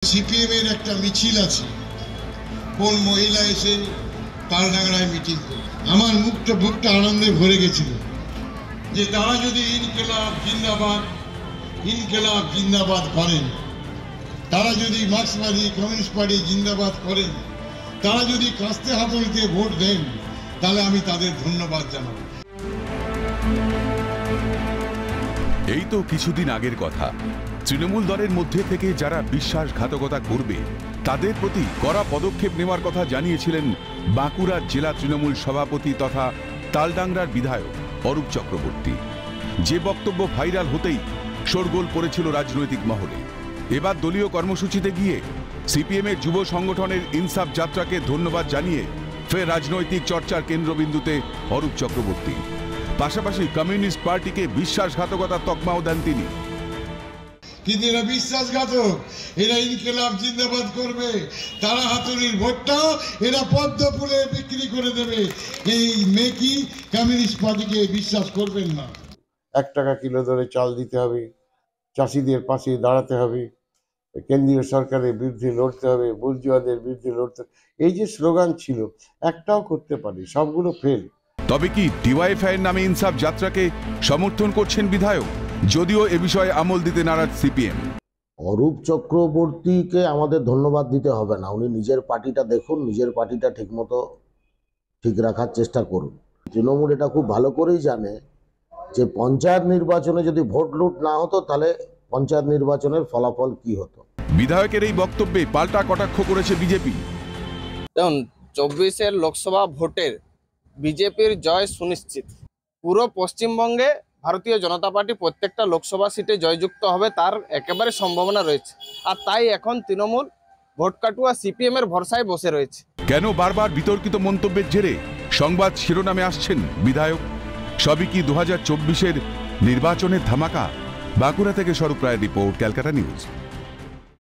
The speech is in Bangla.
সিপিএম এর একটা মিছিল আছে, কোন মহিলা এসে তালডাংরায় মিটিং করে। আমার বুকটা আনন্দে ভরে গেছিল যে তারা যদি ইনকিলাব জিন্দাবাদ করেন, তারা যদি মার্ক্সবাদী কমিউনিস্ট পার্টি জিন্দাবাদ করেন, তারা যদি কাস্তে হাতড়িতে ভোট দেন, তাহলে আমি তাদের ধন্যবাদ জানাবো। এই তো কিছুদিন আগের কথা। তৃণমূল দলের মধ্যে থেকে যারা বিশ্বাসঘাতকতা করবে তাদের প্রতি কড়া পদক্ষেপ নেওয়ার কথা জানিয়েছিলেন বাঁকুড়ার জেলা তৃণমূল সভাপতি তথা তালডাংরার বিধায়ক অরূপ চক্রবর্তী। যে বক্তব্য ভাইরাল হতেই শোরগোল পড়েছিল রাজনৈতিক মহলে। এবার দলীয় কর্মসূচিতে গিয়ে সিপিএমের যুব সংগঠনের ইনসাফ যাত্রাকে ধন্যবাদ জানিয়ে ফের রাজনৈতিক চর্চার কেন্দ্রবিন্দুতে অরূপ চক্রবর্তী। পাশাপাশি কমিউনিস্ট পার্টিকে বিশ্বাসঘাতকতার তকমাও দেন তিনি। কিন্তু এরা বিশ্বাসঘাতক, এরা ইনকিলাব জিন্দাবাদ করবে, তারা হাতুড়ির ভোটটা এরা পদ্ম ফুলে বিক্রি করে দেবে। এই মেকি কমিউনিস্ট পার্টিকে বিশ্বাস করবেন না। 1 টাকা কিলো দরে চাল দিতে হবে, চাষিদের পাশে দাঁড়াতে হবে, কেন্দ্রীয় সরকারের বিরুদ্ধে লড়তে হবে, বুর্জুয়াদের বিরুদ্ধে লড়তে হবে। এই যে স্লোগান ছিল, একটাও করতে পারি, সবগুলো ফেল। তবে কি ডিওয়াইএফআই এর নামে ইনসাফ যাত্রাকে সমর্থন করছেন বিধায়ক? যদিও এ বিষয়ে আমল দিতে নারাজ সিপিএম। অরূপ চক্রবর্তীকে আমাদের ধন্যবাদ দিতে হবে না, উনি নিজের পার্টিটা দেখুন, নিজের পার্টিটা ঠিকমতো ঠিক রাখার চেষ্টা করুন। তৃণমূল এটা খুব ভালো করেই জানে যে পঞ্চায়েত নির্বাচনে যদি ভোট লুট না হতো তাহলে পঞ্চায়েত নির্বাচনের ফলাফল কি হতো। বিধায়কের এই বক্তব্যে পাল্টা কটাক্ষ করেছে বিজেপি। দেখুন, 24-এর লোকসভা ভোটের বিজেপির জয় সুনিশ্চিত। পুরো পশ্চিমবঙ্গে ভারতীয় জনতা পার্টি প্রত্যেকটা লোকসভা সিটে জয়যুক্ত হবে, তার একেবারে সম্ভাবনা রয়েছে। আর তাই এখন তৃণমূল ভোট কাটুয়া সিপিএম এর ভরসায় বসে রয়েছে। কেন বারবার বিতর্কিত মন্তব্যের জেরে সংবাদ শিরোনামে আসছেন বিধায়ক? সবই কি 2024-এর নির্বাচনের ধামাকা? বাঁকুড়া থেকে স্বরূপ রায়ের রিপোর্ট, ক্যালকাটা নিউজ।